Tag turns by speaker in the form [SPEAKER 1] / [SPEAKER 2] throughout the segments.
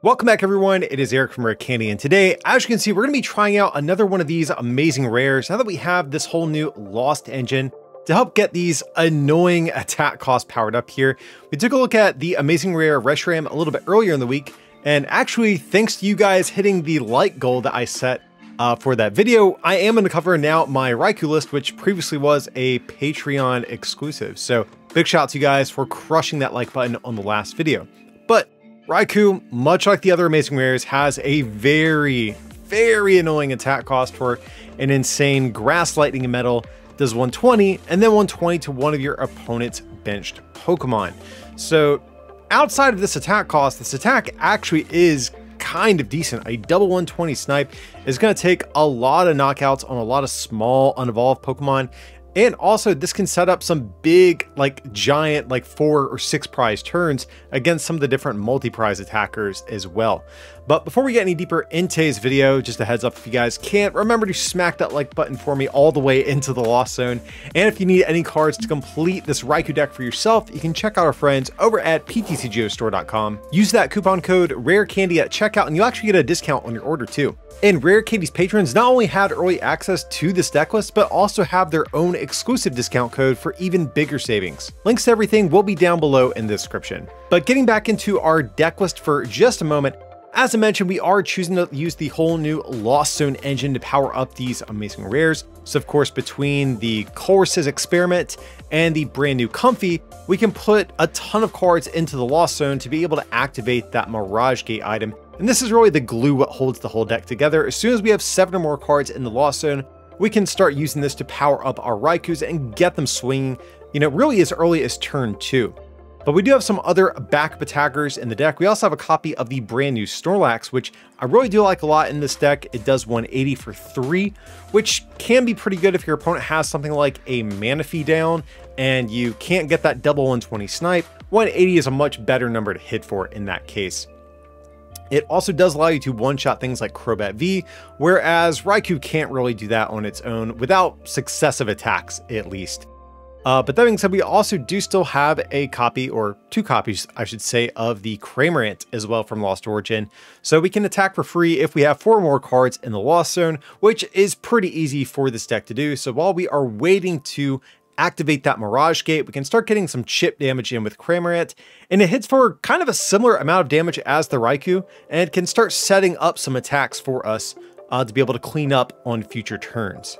[SPEAKER 1] Welcome back everyone, it is Eric from Rare Candy, and today, as you can see, we're going to be trying out another one of these amazing rares now that we have this whole new Lost engine to help get these annoying attack costs powered up here. We took a look at the amazing rare Reshiram a little bit earlier in the week, and actually thanks to you guys hitting the like goal that I set for that video, I am going to cover now my Raikou list, which previously was a Patreon exclusive. So big shout out to you guys for crushing that like button on the last video. But Raikou, much like the other amazing rares, has a very annoying attack cost for an insane Grass Lightning and Metal. Does 120 and then 120 to one of your opponent's benched Pokemon. So outside of this attack cost, this attack actually is kind of decent. A double 120 snipe is going to take a lot of knockouts on a lot of small unevolved Pokemon. And also this can set up some big, like giant, like 4 or 6 prize turns against some of the different multi-prize attackers as well. But before we get any deeper in today's video, just a heads up, if you guys can't, remember to smack that like button for me all the way into the Lost Zone. And if you need any cards to complete this Raikou deck for yourself, you can check out our friends over at ptcgostore.com. Use that coupon code RARECANDY at checkout and you'll actually get a discount on your order too. And Rare Candy's patrons not only had early access to this deck list, but also have their own exclusive discount code for even bigger savings. Links to everything will be down below in the description. But getting back into our deck list for just a moment, as I mentioned, we are choosing to use the whole new Lost Zone engine to power up these amazing rares. So of course, between the Colress's Experiment and the brand new Comfey, we can put a ton of cards into the Lost Zone to be able to activate that Mirage Gate item. And this is really the glue what holds the whole deck together. As soon as we have 7 or more cards in the Lost Zone, we can start using this to power up our Raikous and get them swinging, really as early as turn 2. But we do have some other backup attackers in the deck. We also have a copy of the brand new Snorlax, which I really do like a lot in this deck. It does 180 for 3, which can be pretty good if your opponent has something like a Manaphy down and you can't get that double 120 snipe. 180 is a much better number to hit for in that case. It also does allow you to one-shot things like Crobat V, whereas Raikou can't really do that on its own without successive attacks, at least. But that being said, we also do still have a copy, or 2 copies, I should say, of the Cramorant as well from Lost Origin. So we can attack for free if we have 4 more cards in the Lost Zone, which is pretty easy for this deck to do. So while we are waiting to activate that Mirage Gate, we can start getting some chip damage in with Cramorant, and it hits for kind of a similar amount of damage as the Raikou, and it can start setting up some attacks for us to be able to clean up on future turns.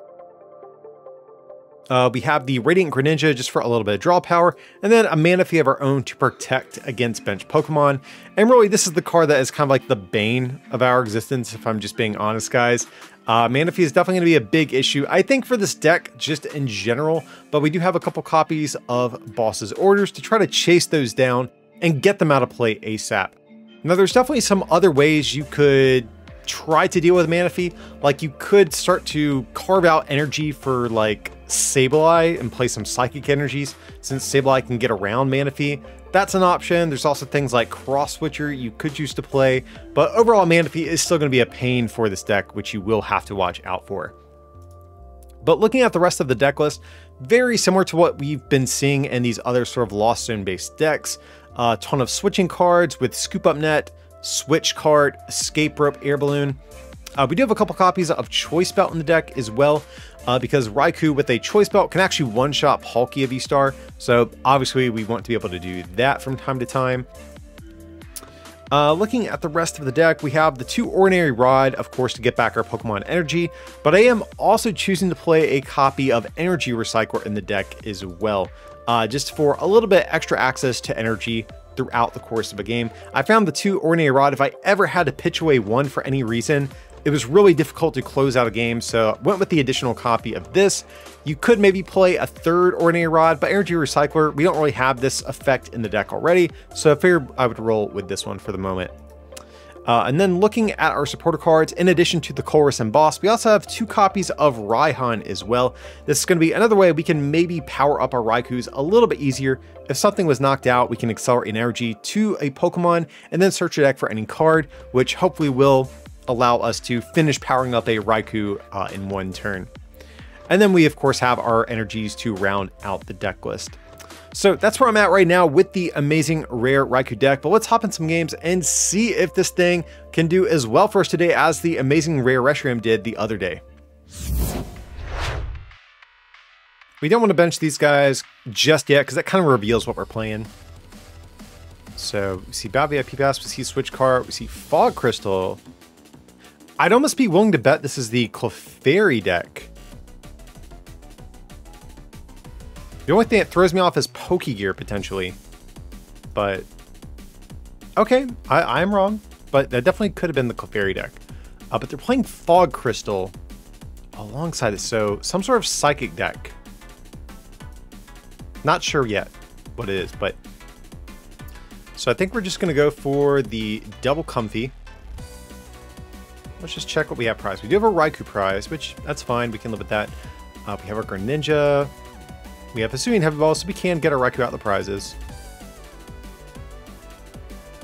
[SPEAKER 1] We have the Radiant Greninja just for a little bit of draw power, and then a Manaphy of our own to protect against bench Pokemon. And really, this is the card that is kind of like the bane of our existence, if I'm just being honest, guys. Manaphy is definitely going to be a big issue, I think, for this deck just in general, but we do have a couple copies of Boss's Orders to try to chase those down and get them out of play ASAP. Now, there's definitely some other ways you could try to deal with Manaphy. Like, you could start to carve out energy for like Sableye and play some Psychic Energies, since Sableye can get around Manaphy. That's an option. There's also things like Cross Switcher you could choose to play, but overall Manaphy is still going to be a pain for this deck, which you will have to watch out for. But looking at the rest of the deck list, very similar to what we've been seeing in these other sort of Lost Zone based decks. A ton of switching cards with Scoop Up Net, Switch Card, Escape Rope, Air Balloon. We do have a couple copies of Choice Belt in the deck as well, because Raikou with a Choice Belt can actually one-shot Palkia V-Star, so obviously we want to be able to do that from time to time. Looking at the rest of the deck, we have the 2 Ordinary Rod, of course, to get back our Pokemon energy, but I am also choosing to play a copy of Energy Recycler in the deck as well, just for a little bit extra access to energy throughout the course of a game. I found the 2 Ordinary Rod, if I ever had to pitch away one for any reason, it was really difficult to close out a game, so I went with the additional copy of this. You could maybe play a 3rd Ordinary Rod, but Energy Recycler, we don't really have this effect in the deck already, so I figured I would roll with this one for the moment. And then looking at our supporter cards, in addition to the Colress and Boss, we also have 2 copies of Raihan as well. This is going to be another way we can maybe power up our Raikous a little bit easier. If something was knocked out, we can accelerate energy to a Pokemon and then search your deck for any card, which hopefully will allow us to finish powering up a Raikou in one turn. And then we of course have our energies to round out the deck list. So that's where I'm at right now with the amazing rare Raikou deck, but let's hop in some games and see if this thing can do as well for us today as the amazing rare Reshiram did the other day. We don't want to bench these guys just yet because that kind of reveals what we're playing. So we see Battle VIP Pass, we see Switch Card, we see Fog Crystal. I'd almost be willing to bet this is the Clefairy deck. The only thing that throws me off is Pokegear, potentially. But, okay, I'm wrong. But that definitely could have been the Clefairy deck. But they're playing Fog Crystal alongside it, so some sort of Psychic deck. Not sure yet what it is, but... So I think we're just going to go for the Double Comfy. Let's just check what we have prized. We do have a Raikou prize, which, that's fine, we can live with that. We have our Greninja. We have Hisuian Heavy Ball, so we can get our Raikou out of the prizes.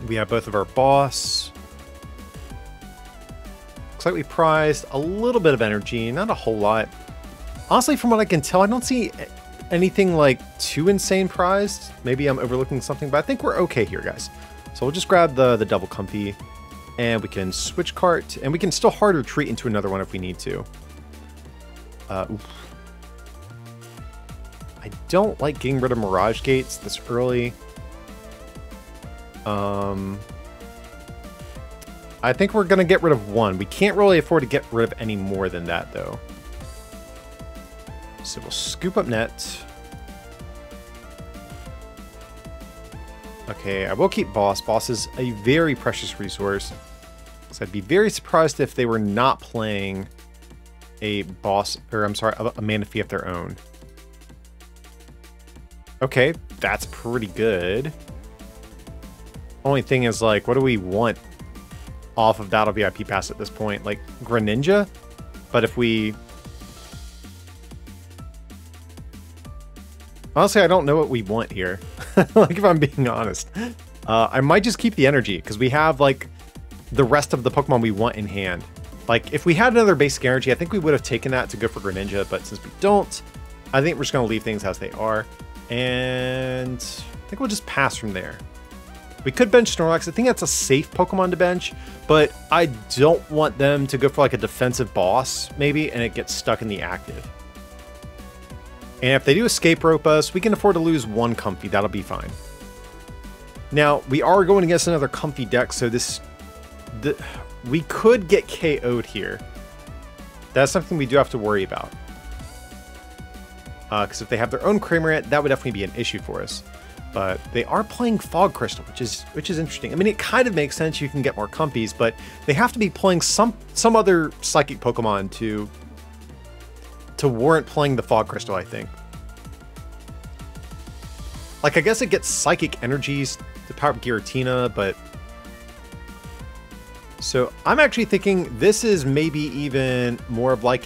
[SPEAKER 1] We have both of our boss. Looks like we prized a little bit of energy, not a whole lot. Honestly, from what I can tell, I don't see anything like too insane prized. Maybe I'm overlooking something, but I think we're okay here, guys. So we'll just grab the Double Comfy, and we can switch cart, and we can still hard retreat into another one if we need to. Oof. I don't like getting rid of Mirage Gates this early. I think we're going to get rid of one. We can't really afford to get rid of any more than that, though. So we'll scoop up net. Okay, I will keep Boss. Boss is a very precious resource. So I'd be very surprised if they were not playing a boss, or I'm sorry, a Manaphy of their own. Okay, that's pretty good. Only thing is, like, what do we want off of Battle VIP Pass at this point? Like, Greninja? But if we... Honestly, I don't know what we want here. Like, if I'm being honest. I might just keep the energy, because we have, like, the rest of the Pokemon we want in hand. Like, if we had another basic energy, I think we would have taken that to go for Greninja, but since we don't, I think we're just going to leave things as they are. And I think we'll just pass from there. We could bench Snorlax. I think that's a safe Pokemon to bench, but I don't want them to go for like a defensive boss, maybe, and it gets stuck in the active. And if they do escape rope us, we can afford to lose one Comfy. That'll be fine. Now, we are going against another Comfy deck, so we could get KO'd here. That's something we do have to worry about. Because if they have their own Cramorant, that would definitely be an issue for us. But they are playing Fog Crystal, which is interesting. I mean, it kind of makes sense. You can get more Comfies, but they have to be playing some other Psychic Pokemon to warrant playing the Fog Crystal, I think. Like, I guess it gets Psychic Energies to power up Giratina, but... So, I'm actually thinking this is maybe even more of like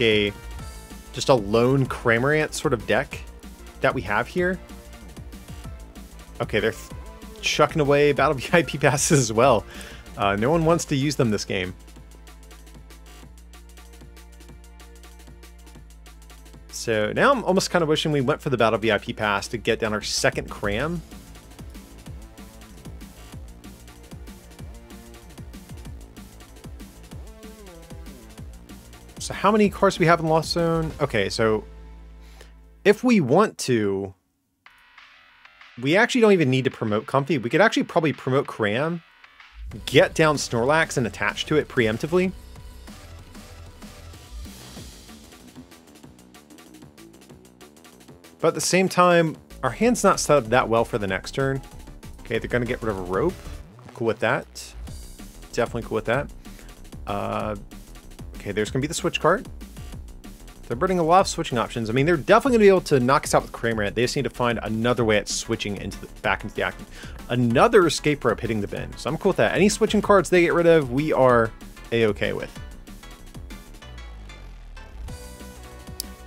[SPEAKER 1] just a lone Cramorant sort of deck that we have here. Okay, they're chucking away Battle VIP passes as well. No one wants to use them this game. So now I'm almost kind of wishing we went for the Battle VIP pass to get down our second Cram. So how many cards do we have in Lost Zone? Okay, so if we want to, we actually don't even need to promote Comfy. We could actually probably promote Cram, get down Snorlax and attach to it preemptively. But at the same time, our hand's not set up that well for the next turn. Okay, they're going to get rid of a Rope. I'm cool with that. Definitely cool with that. Okay, there's going to be the switch card. They're burning a lot of switching options. I mean, they're definitely going to be able to knock us out with Cramorant. They just need to find another way at switching back into the active. Another escape rope hitting the bin. So I'm cool with that. Any switching cards they get rid of, we are A-okay with.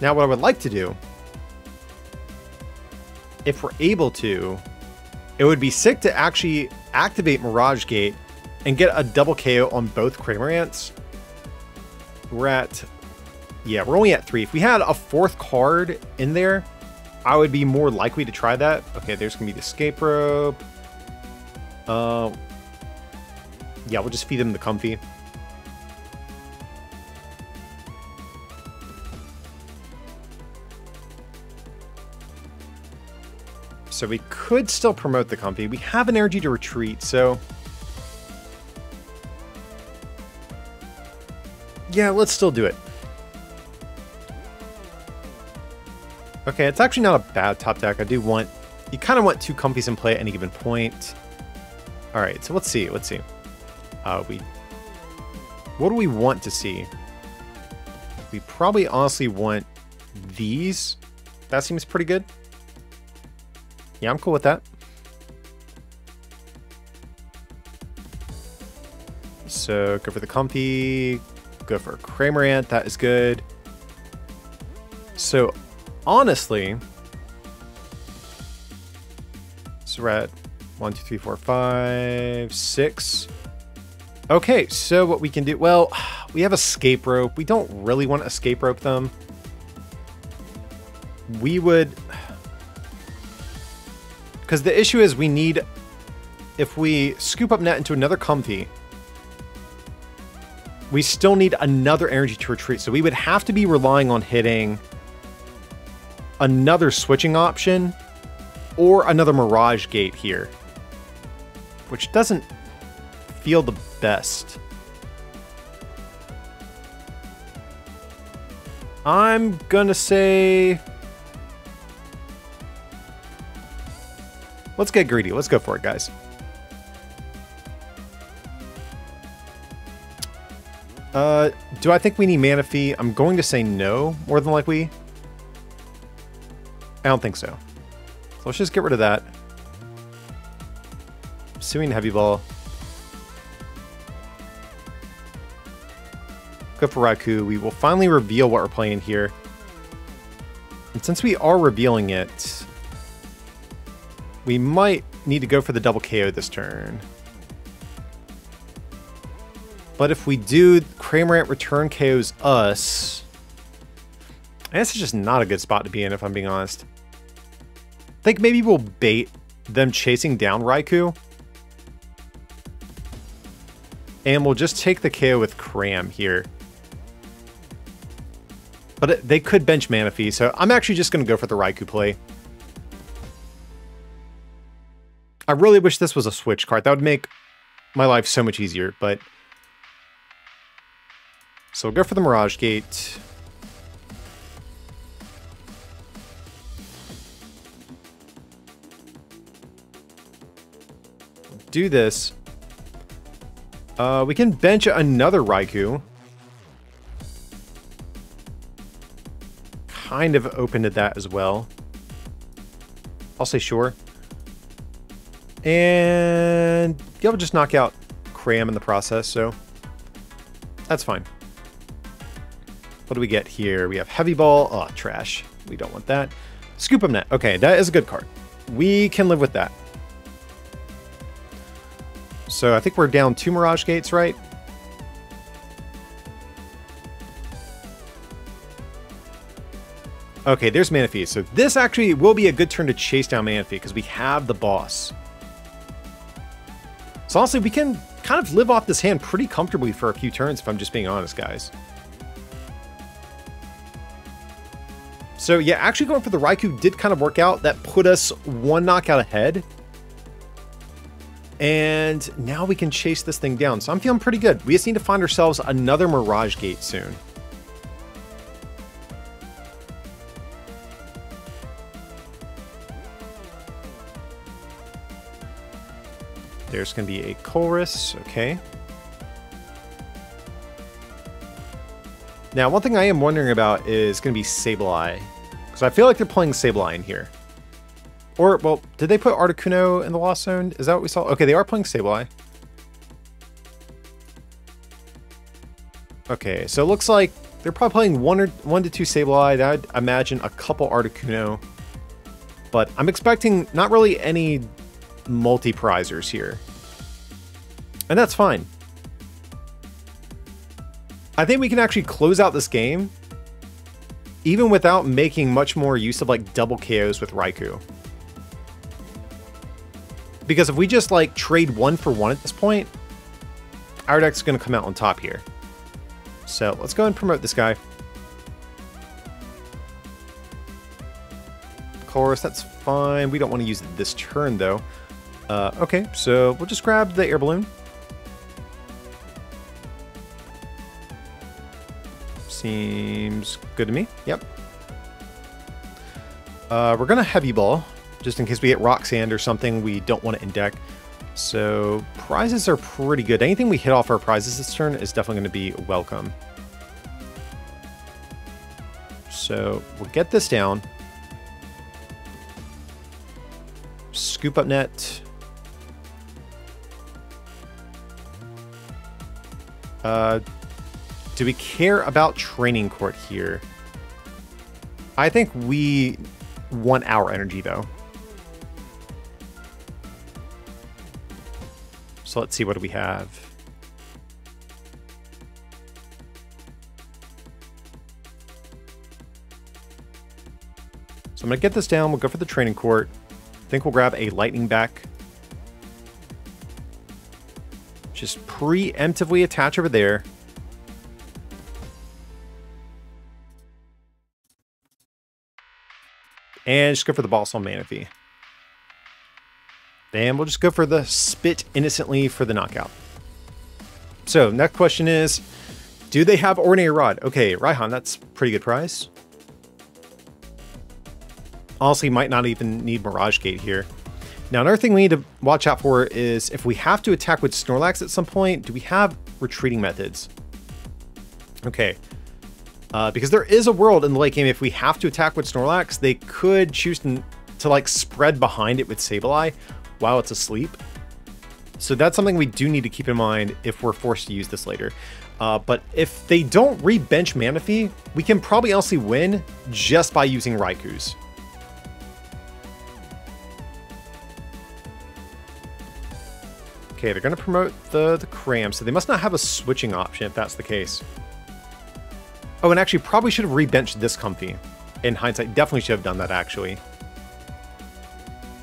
[SPEAKER 1] Now, what I would like to do, if we're able to, it would be sick to actually activate Mirage Gate and get a double KO on both Cramorants. We're only at 3. If we had a 4th card in there, I would be more likely to try that. Okay, there's gonna be the escape rope. Yeah, we'll just feed him the comfy. So we could still promote the comfy. We have an energy to retreat, so... yeah, let's still do it. Okay, it's actually not a bad top deck. I do want... you kind of want 2 comfies in play at any given point. Alright, so let's see, let's see. What do we want to see? We probably honestly want these. That seems pretty good. Yeah, I'm cool with that. So, go for the comfy. Go for Cramorant. That is good. So, honestly... so we're at 1, 2, 3, 4, 5, 6. Okay, so what we can do... well, we have escape rope. We don't really want to escape rope them. We would... because the issue is we need... if we scoop up net into another comfy, we still need another energy to retreat. So we would have to be relying on hitting another switching option or another Mirage Gate here, which doesn't feel the best. I'm gonna say... let's get greedy. Let's go for it, guys. Do I think we need Manaphy? I'm going to say no, more than likely. I don't think so. So let's just get rid of that. Pursuing Heavy Ball. Go for Raikou. We will finally reveal what we're playing here. And since we are revealing it, we might need to go for the double KO this turn. But if we do, Cramorant return KOs us. And this is just not a good spot to be in, if I'm being honest. I think maybe we'll bait them chasing down Raikou. And we'll just take the KO with Cram here. But they could bench Manaphy, so I'm actually just going to go for the Raikou play. I really wish this was a switch card. That would make my life so much easier, but... so we'll go for the Mirage Gate. Do this. We can bench another Raikou. Kind of open to that as well. I'll say sure. And yeah, we'll just knock out Cram in the process, so that's fine. What do we get here? We have Heavy Ball. Oh, trash. We don't want that. Scoop 'em Net. Okay, that is a good card. We can live with that. So I think we're down 2 Mirage Gates, right? Okay, there's Manaphy. So this actually will be a good turn to chase down Manaphy because we have the boss. So honestly, we can kind of live off this hand pretty comfortably for a few turns, if I'm just being honest, guys. So yeah, actually going for the Raikou did kind of work out. That put us 1 knockout ahead. And now we can chase this thing down. So I'm feeling pretty good. We just need to find ourselves another Mirage Gate soon. There's going to be a Chorus. Okay. Now, one thing I am wondering about is going to be Sableye. Because I feel like they're playing Sableye in here. Or, well, did they put Articuno in the Lost Zone? Is that what we saw? Okay, they are playing Sableye. Okay, so it looks like they're probably playing 1 to 2 Sableye. I'd imagine a couple Articuno. But I'm expecting not really any multi-prizers here. And that's fine. I think we can actually close out this game, even without making much more use of like double KOs with Raikou. Because if we just like trade 1-for-1 at this point, our deck's going to come out on top here. So let's go ahead and promote this guy. Of course, that's fine. We don't want to use it this turn though. Okay, so we'll just grab the air balloon. Seems good to me. Yep. We're going to heavy ball, just in case we get rock sand or something we don't want to in deck. So prizes are pretty good. Anything we hit off our prizes this turn is definitely going to be welcome. So we'll get this down. Scoop up net. Do we care about training court here? I think we want our energy though. So let's see, what do we have? So I'm gonna get this down, we'll go for the training court. I think we'll grab a lightning back. Just preemptively attach over there. And just go for the Boss on Manaphy. And we'll just go for the Spit Innocently for the knockout. So, next question is, do they have Ordinary Rod? Okay, Raihan, that's pretty good prize. Honestly, might not even need Mirage Gate here. Now, another thing we need to watch out for is if we have to attack with Snorlax at some point, do we have retreating methods? Okay. Because there is a world in the late game, if we have to attack with Snorlax, they could choose to like spread behind it with Sableye while it's asleep. So that's something we do need to keep in mind if we're forced to use this later. But if they don't re-bench Manaphy, we can probably honestly win just by using Raikous. Okay, they're going to promote the Cram, so they must not have a switching option if that's the case. Oh, and actually probably should have re-benched this Comfey. In hindsight, definitely should have done that actually.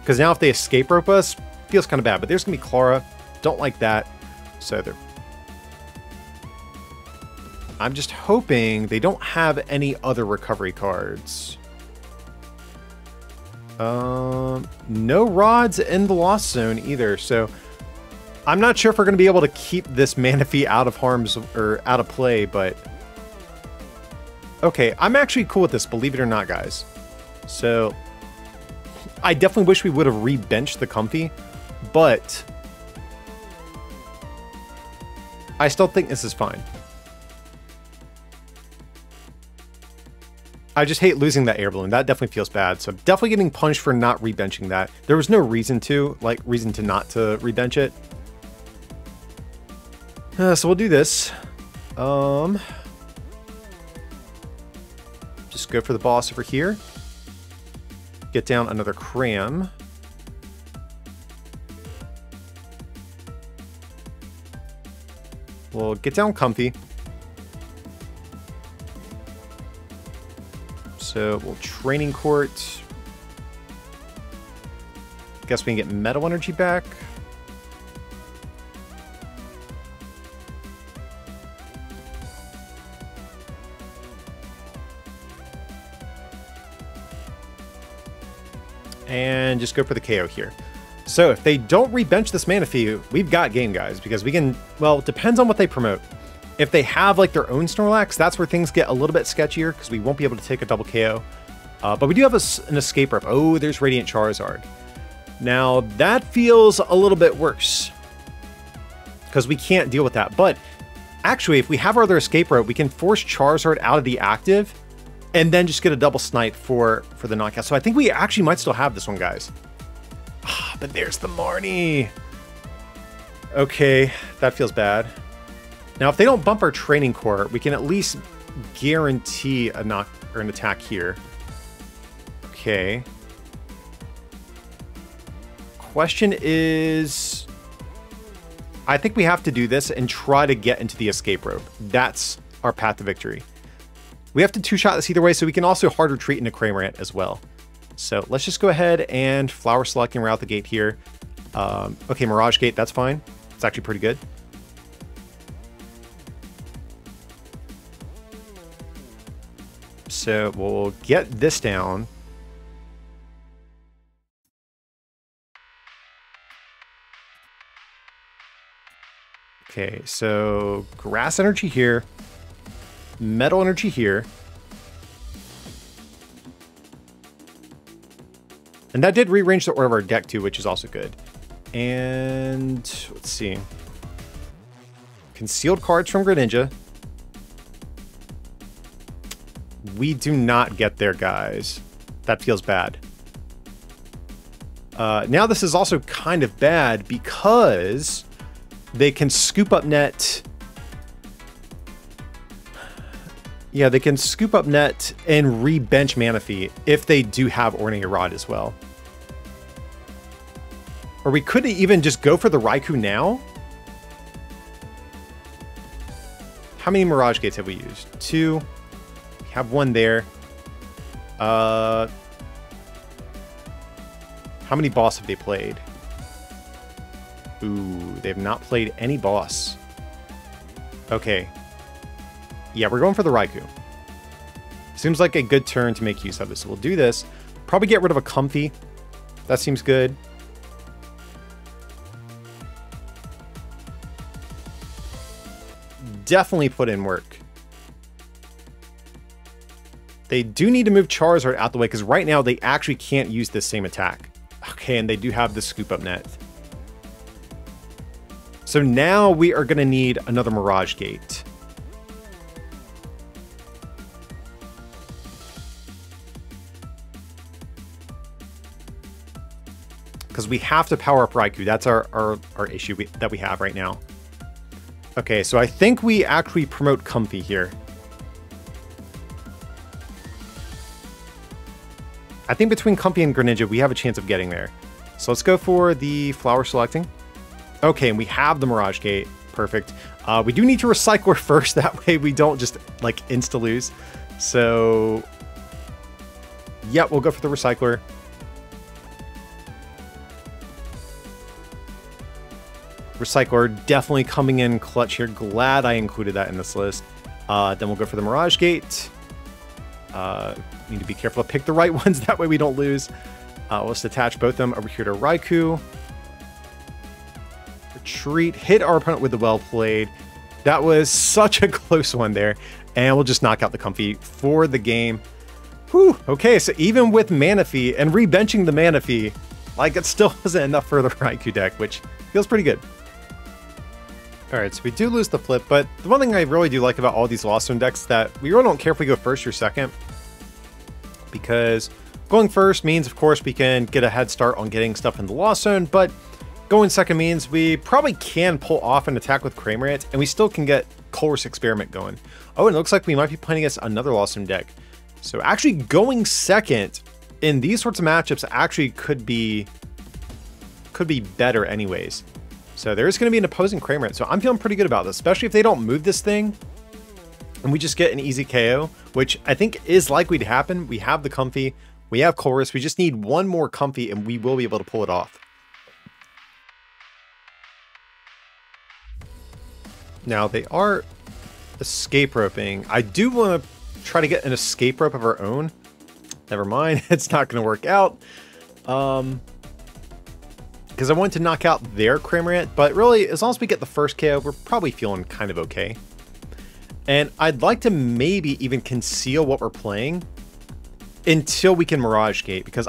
[SPEAKER 1] Because now if they escape rope us, feels kind of bad. But there's going to be Clara. Don't like that. So they're... I'm just hoping they don't have any other recovery cards. No rods in the Lost Zone either, so... I'm not sure if we're going to be able to keep this Manaphy out of harm's or out of play, but... Okay, I'm actually cool with this, believe it or not, guys. So, I definitely wish we would have re-benched the Comfey, but... I still think this is fine. I just hate losing that air balloon. That definitely feels bad. So, definitely getting punished for not re-benching that. There was no reason to, like, reason to not to re-bench it. So we'll do this. Just go for the boss over here. Get down another Cram. We'll get down Comfey. So we'll Training Court. Guess we can get Metal Energy back. And just go for the KO here. So if they don't re-bench this Manaphy, we've got game, guys, because we can, well, it depends on what they promote. If they have like their own Snorlax, that's where things get a little bit sketchier because we won't be able to take a double KO. But we do have an escape rope. Oh, there's Radiant Charizard. Now that feels a little bit worse because we can't deal with that. But actually, if we have our other escape rope, we can force Charizard out of the active and then just get a double snipe for the knockout. So I think we actually might still have this one, guys. Ah, but there's the Marnie. Okay, that feels bad. Now, if they don't bump our Training Core, we can at least guarantee a knock or an attack here. Okay. Question is... I think we have to do this and try to get into the escape rope. That's our path to victory. We have to two-shot this either way, so we can also hard retreat into Cramorant as well. So let's just go ahead and Flower Selecting route the gate here. Okay, Mirage Gate, that's fine. It's actually pretty good. So we'll get this down. Okay, so Grass Energy here. Metal Energy here. And that did rearrange the order of our deck too, which is also good. And let's see. Concealed cards from Greninja. We do not get there, guys. That feels bad. Now this is also kind of bad because they can scoop up net. Yeah, they can scoop up net and re-bench Manaphy if they do have Ornate Rod as well. Or we could even just go for the Raikou now. How many Mirage Gates have we used? 2. We have 1 there. How many boss have they played? Ooh, they have not played any boss. Okay. Yeah, we're going for the Raikou. Seems like a good turn to make use of this. So we'll do this. Probably get rid of a Comfey. That seems good. Definitely put in work. They do need to move Charizard out the way because right now they actually can't use this same attack. Okay, and they do have the scoop up net. So now we are going to need another Mirage Gate. Because we have to power up Raikou. That's our issue that we have right now. Okay, so I think we actually promote Comfey here. I think between Comfey and Greninja, we have a chance of getting there. So let's go for the Flower Selecting. Okay, and we have the Mirage Gate. Perfect. We do need to Recycler first. That way we don't just, like, insta-lose. So, yeah, we'll go for the Recycler. Recycler definitely coming in clutch here. Glad I included that in this list. Then we'll go for the Mirage Gate. Need to be careful to pick the right ones. That way we don't lose. Let's attach both of them over here to Raikou. Retreat. Hit our opponent with the Well Played. That was such a close one there. And we'll just knock out the Comfey for the game. Whew. Okay, so even with Manaphy and rebenching the Manaphy, like, it still wasn't enough for the Raikou deck, which feels pretty good. Alright, so we do lose the flip, but the one thing I really do like about all these Lost Zone decks is that we really don't care if we go first or second. Because going first means, of course, we can get a head start on getting stuff in the Lost Zone, but going second means we probably can pull off an attack with Cramorant, and we still can get Colress Experiment going. Oh, and it looks like we might be playing against another Lost Zone deck. So actually going second in these sorts of matchups actually could be better anyways. So there is going to be an opposing Cramorant, so I'm feeling pretty good about this, especially if they don't move this thing and we just get an easy KO, which I think is likely to happen. We have the Comfey, we have Colress, we just need one more Comfey and we will be able to pull it off. Now they are escape roping. I do want to try to get an escape rope of our own. Never mind, it's not going to work out. Because I wanted to knock out their Cramorant, but really, as long as we get the first KO, we're probably feeling kind of okay. And I'd like to maybe even conceal what we're playing until we can Mirage Gate, because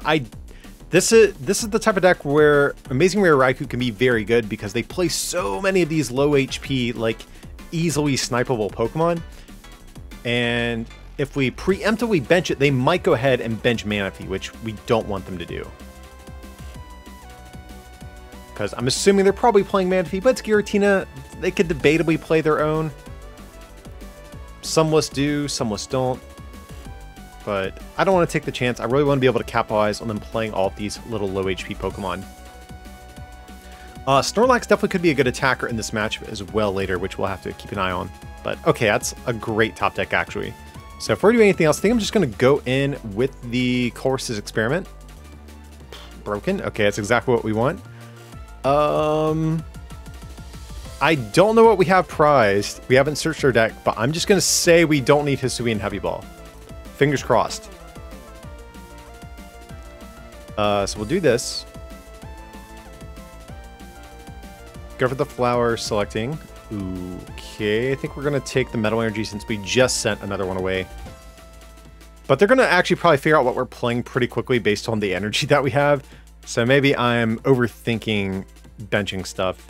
[SPEAKER 1] this is the type of deck where Amazing Rare Raikou can be very good because they play so many of these low HP, like easily snipeable Pokemon. And if we preemptively bench it, they might go ahead and bench Manaphy, which we don't want them to do. Because I'm assuming they're probably playing Manaphy, but it's Giratina. They could debatably play their own. Some lists do, some lists don't. But I don't want to take the chance. I really want to be able to capitalize on them playing all of these little low HP Pokemon. Snorlax definitely could be a good attacker in this match as well later, which we'll have to keep an eye on. But okay, that's a great top deck actually. So before we do anything else, I think I'm just going to go in with the Colress's Experiment. Broken. Okay, that's exactly what we want. I don't know what we have prized. We haven't searched our deck, but I'm just going to say we don't need Hisuian Heavy Ball. Fingers crossed. So we'll do this. Go for the flower, selecting. Okay, I think we're going to take the Metal Energy since we just sent another one away. But they're going to actually probably figure out what we're playing pretty quickly based on the energy that we have. So maybe I'm overthinking benching stuff.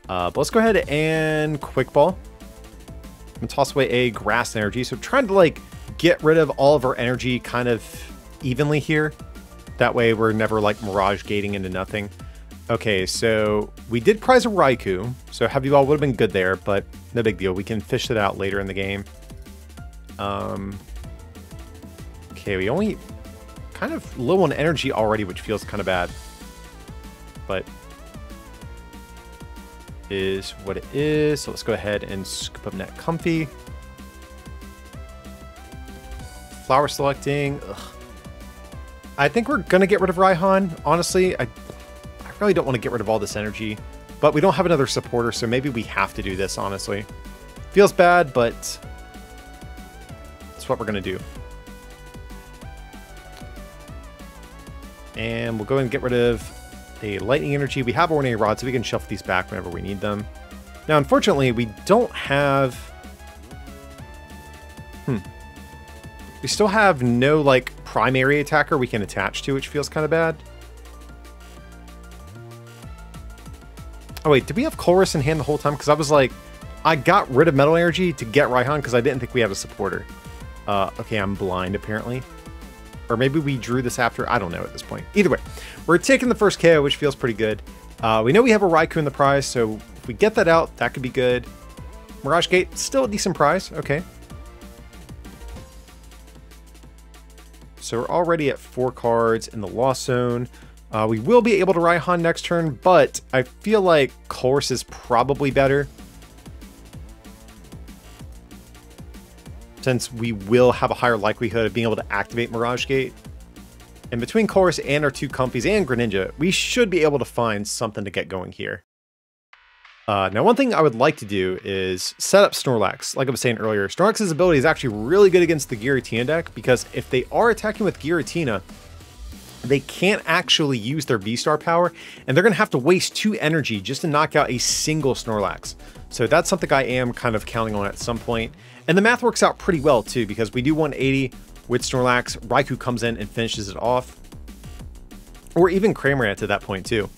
[SPEAKER 1] But let's go ahead and Quick Ball. I'm going to toss away a Grass Energy. So trying to like get rid of all of our energy kind of evenly here. That way we're never like Mirage gating into nothing. Okay, so we did prize a Raikou. So Heavy Ball would have been good there, but no big deal. We can fish it out later in the game. Okay, we only kind of low on energy already, which feels kind of bad. But is what it is. So let's go ahead and scoop up Net Comfy. Flower selecting. Ugh. I think we're going to get rid of Raihan. Honestly, I really don't want to get rid of all this energy. But we don't have another supporter, so maybe we have to do this, honestly. Feels bad, but that's what we're going to do. And we'll go ahead and get rid of a Lightning Energy. We have Ordinary Rod, so we can shuffle these back whenever we need them. Now, unfortunately, we don't have... We still have no, like, primary attacker we can attach to, which feels kind of bad. Oh, wait, did we have Colress in hand the whole time? Because I was like, I got rid of Metal Energy to get Raihan because I didn't think we had a supporter. Okay, I'm blind, apparently. Or maybe we drew this after. I don't know at this point. Either way, we're taking the first KO, which feels pretty good. We know we have a Raikou in the prize, so if we get that out, that could be good. Mirage Gate, still a decent prize. Okay. So we're already at 4 cards in the Lost Zone. We will be able to Raihan next turn, but I feel like Colress is probably better. Since we will have a higher likelihood of being able to activate Mirage Gate. And between Colress and our 2 Comfies and Greninja, we should be able to find something to get going here. Now, one thing I would like to do is set up Snorlax. Like I was saying earlier, Snorlax's ability is actually really good against the Giratina deck, because if they are attacking with Giratina, they can't actually use their V-Star power, and they're going to have to waste 2 energy just to knock out a single Snorlax. So that's something I am kind of counting on at some point. And the math works out pretty well too, because we do 180 with Snorlax, Raikou comes in and finishes it off. Or even Cramorant at that point too.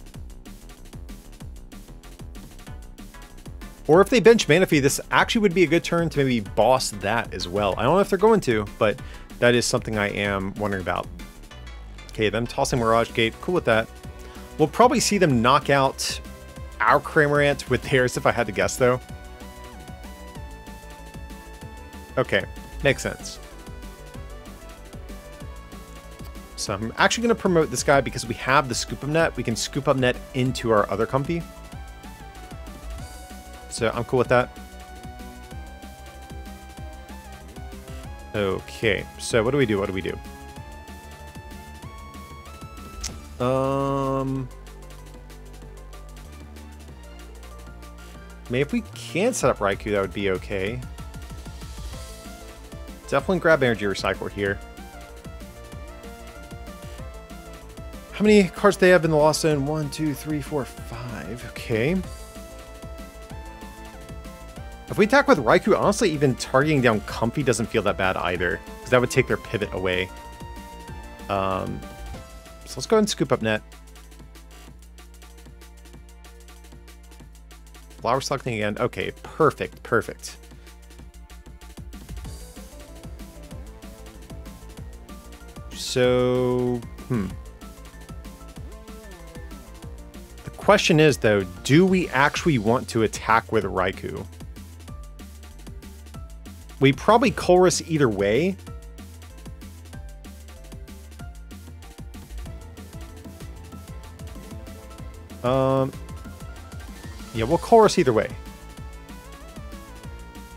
[SPEAKER 1] Or if they bench Manaphy, this actually would be a good turn to maybe boss that as well. I don't know if they're going to, but that is something I am wondering about. Okay, them tossing Mirage Gate, cool with that. We'll probably see them knock out our Cramorant with theirs if I had to guess though. Okay, makes sense. So I'm actually going to promote this guy because we have the Scoop Up Net. We can Scoop Up Net into our other Comfy. So I'm cool with that. Okay, so what do we do? What do we do? Maybe if we can set up Raikou, that would be okay. Definitely grab Energy Recycle here. How many cards do they have in the Lost Zone? 1, 2, 3, 4, 5. Okay. If we attack with Raikou, honestly, even targeting down Comfy doesn't feel that bad either, because that would take their pivot away. So let's go ahead and Scoop Up Net. Flower selecting again. Okay, perfect, perfect. So, the question is, though, do we actually want to attack with Raikou? We probably Colress either way. Yeah, we'll Colress either way.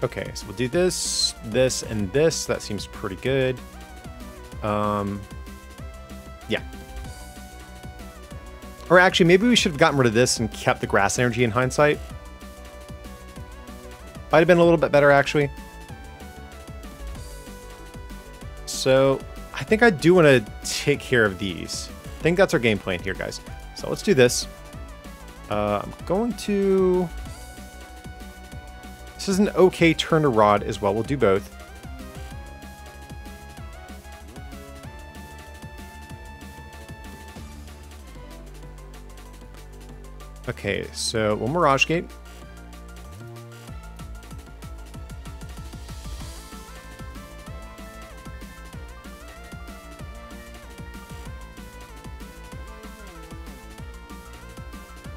[SPEAKER 1] Okay, so we'll do this, this, and this. That seems pretty good. Yeah. Or actually, maybe we should have gotten rid of this and kept the grass energy in hindsight. Might have been a little bit better, actually. So I think I do want to take care of these. I think that's our game plan here, guys. So let's do this. I'm going to... This is an okay turn to rod as well. We'll do both. Okay, so one Mirage Gate.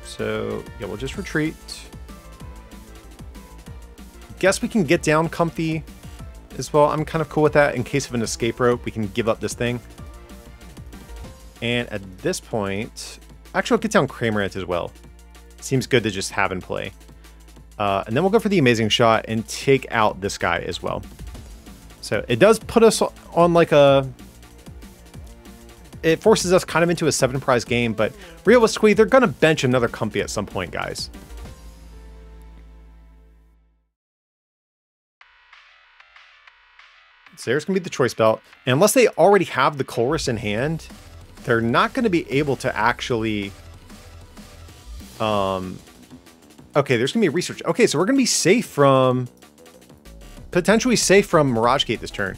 [SPEAKER 1] So, yeah, we'll just retreat. Guess we can get down comfy as well. I'm kind of cool with that. In case of an escape rope, we can give up this thing. And at this point, actually, I'll get down Cramorant as well. Seems good to just have in play. And then we'll go for the Amazing Shot and take out this guy as well. So it does put us on like a... It forces us kind of into a 7 prize game, but realistically, they're going to bench another Comfy at some point, guys. So there's going to be the Choice Belt. And unless they already have the Colress in hand, they're not going to be able to actually... Okay, there's going to be a Research. Okay, so we're going to be safe from... Potentially safe from Mirage Gate this turn.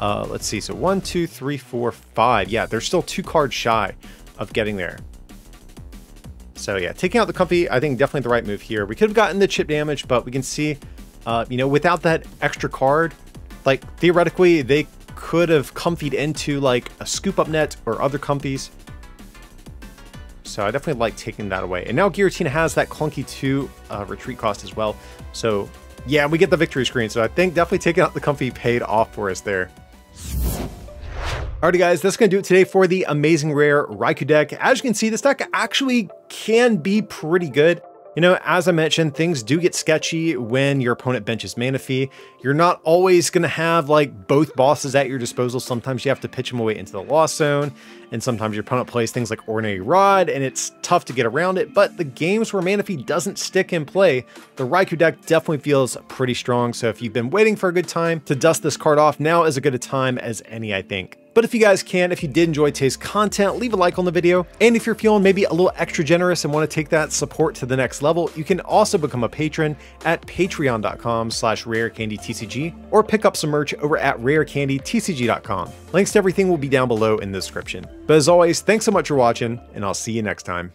[SPEAKER 1] Let's see. So 1, 2, 3, 4, 5. Yeah, they're still 2 cards shy of getting there. So yeah, taking out the Comfy, I think definitely the right move here. We could have gotten the chip damage, but we can see, you know, without that extra card, like theoretically, they could have comfied into like a Scoop Up Net or other Comfies. So I definitely like taking that away. And now Giratina has that clunky 2 retreat cost as well. So yeah, we get the victory screen. So I think definitely taking out the Comfy paid off for us there. Alrighty guys, that's going to do it today for the Amazing Rare Raikou deck. As you can see, this deck actually can be pretty good. You know, as I mentioned, things do get sketchy when your opponent benches Manaphy. You're not always going to have like both bosses at your disposal. Sometimes you have to pitch them away into the Lost Zone, and sometimes your opponent plays things like Ordinary Rod, and it's tough to get around it. But the games where Manaphy doesn't stick in play, the Raikou deck definitely feels pretty strong. So if you've been waiting for a good time to dust this card off, now is as good a time as any, I think. But if you guys can, if you did enjoy today's content, leave a like on the video. And if you're feeling maybe a little extra generous and want to take that support to the next level, you can also become a patron at patreon.com/rarecandytcg or pick up some merch over at rarecandytcg.com. Links to everything will be down below in the description. But as always, thanks so much for watching, and I'll see you next time.